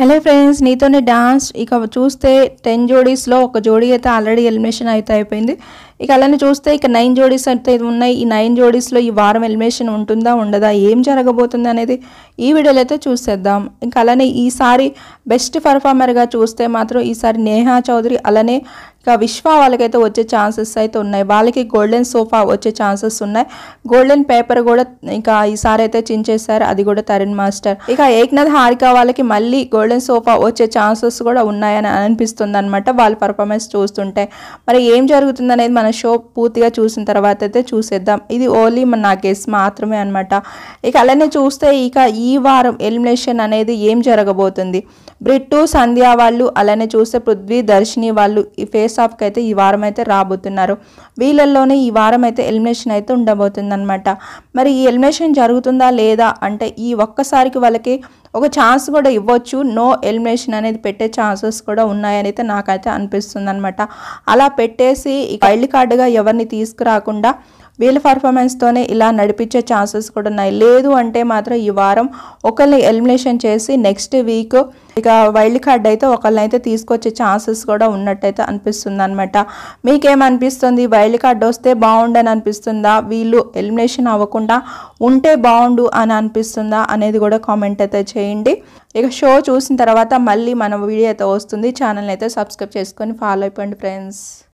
Hello friends, నీతోనే dance. ఇక చూస్తే 10 జోడీస్లో ఒక జోడీ అయితే ఆల్రెడీ ఎలిమినేషన్ అయితే అయిపోయింది. ఇక అలానే చూస్తే ఇక 9 జోడీస్ అయితే ఉన్నాయి. ఈ 9 జోడీస్లో ఈ వారం ఎలిమినేషన్ ఉంటుందా ఉండదా, ఏం జరగబోతుంది అనేది ఈ వీడియోలో అయితే చూసేద్దాం. ఇంకా అలానే ఈసారి బెస్ట్ పర్ఫార్మర్గా చూస్తే మాత్రం ఈసారి నేహా చౌదరి, అలానే ఇక విశ్వ వాళ్ళకైతే వచ్చే ఛాన్సెస్ అయితే ఉన్నాయి. వాళ్ళకి గోల్డెన్ సోఫా వచ్చే ఛాన్సెస్ ఉన్నాయి. గోల్డెన్ పేపర్ కూడా ఇంకా ఈసారి అయితే చించేశారు, అది కూడా తరుణ్ మాస్టర్. ఇక ఏక్నాథ్ హారిక వాళ్ళకి మళ్ళీ గోల్డెన్ సోఫా వచ్చే ఛాన్సెస్ కూడా ఉన్నాయని అనిపిస్తుంది అనమాట వాళ్ళ పర్ఫార్మెన్స్ చూస్తుంటే. మరి ఏం జరుగుతుంది అనేది మన షో పూర్తిగా చూసిన తర్వాత అయితే చూసేద్దాం. ఇది ఓన్లీ నా గెస్ మాత్రమే అనమాట. ఇక అలానే చూస్తే ఇక ఈ వారం ఎలిమినేషన్ అనేది ఏం జరగబోతుంది. బ్రిట్టు, సంధ్య వాళ్ళు, అలానే చూస్తే పృథ్వీ, దర్శిని వాళ్ళు ఈ ఫేస్ ఆఫ్కి అయితే ఈ వారం అయితే రాబోతున్నారు. వీళ్ళల్లోనే ఈ వారం అయితే ఎలిమినేషన్ అయితే ఉండబోతుంది అనమాట. మరి ఈ ఎలిమినేషన్ జరుగుతుందా లేదా అంటే ఈ ఒక్కసారికి వాళ్ళకి ఒక ఛాన్స్ కూడా ఇవ్వచ్చు. నో ఎలిమినేషన్ అనేది పెట్టే ఛాన్సెస్ కూడా ఉన్నాయని అయితే నాకైతే అనిపిస్తుంది అనమాట. అలా పెట్టేసి వైల్డ్ కార్డుగా ఎవరిని తీసుకురాకుండా వీళ్ళ పర్ఫార్మెన్స్తోనే ఇలా నడిపించే ఛాన్సెస్ కూడా ఉన్నాయి. లేదు అంటే మాత్రం ఈ వారం ఒకరిని ఎలిమినేషన్ చేసి నెక్స్ట్ వీక్ ఇక వైల్డ్ కార్డ్ అయితే ఒకరిని అయితే తీసుకొచ్చే ఛాన్సెస్ కూడా ఉన్నట్టయితే అనిపిస్తుంది అనమాట. మీకేమనిపిస్తుంది? వైల్డ్ కార్డ్ వస్తే బాగుండని అనిపిస్తుందా, వీళ్ళు ఎలిమినేషన్ అవ్వకుండా ఉంటే బాగుండు అని అనిపిస్తుందా అనేది కూడా కామెంట్ అయితే చేయండి. ఇక షో చూసిన తర్వాత మళ్ళీ మన వీడియో అయితే వస్తుంది. ఛానల్ అయితే సబ్స్క్రైబ్ చేసుకొని ఫాలో అయిపోండి ఫ్రెండ్స్.